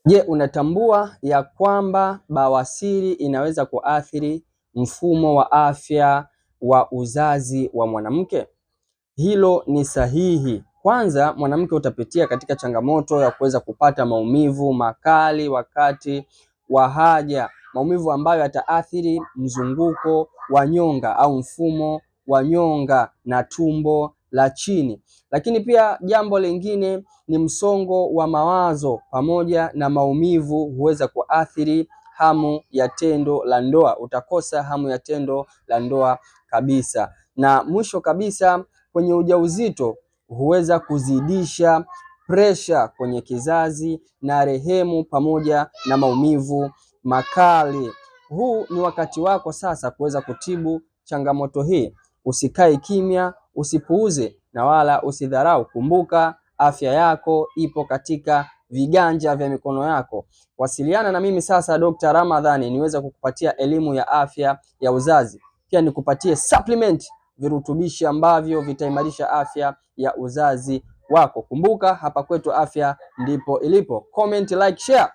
Je, unatambua ya kwamba bawasiri inaweza kuathiri mfumo wa afya wa uzazi wa mwanamke? Hilo ni sahihi. Kwanza, mwanamke utapitia katika changamoto ya kuweza kupata maumivu makali wakati wa haja, maumivu ambayo yataathiri mzunguko wa nyonga au mfumo wa nyonga na tumbo la chini. Lakini pia jambo lingine ni msongo wa mawazo pamoja na maumivu huweza kuathiri hamu ya tendo la ndoa. Utakosa hamu ya tendo la ndoa kabisa. Na mwisho kabisa, kwenye ujauzito huweza kuzidisha presha kwenye kizazi na rehemu pamoja na maumivu makali. Huu ni wakati wako sasa kuweza kutibu changamoto hii. Usikae kimya, usipuuze na wala usidharau. Kumbuka, afya yako ipo katika viganja vya mikono yako. Wasiliana na mimi sasa Dr. Ramadhani niweze kukupatia elimu ya afya ya uzazi. Pia nikupatie supplement, virutubishi ambavyo vitaimarisha afya ya uzazi wako. Kumbuka, hapa kwetu afya ndipo ilipo. Comment, like, share.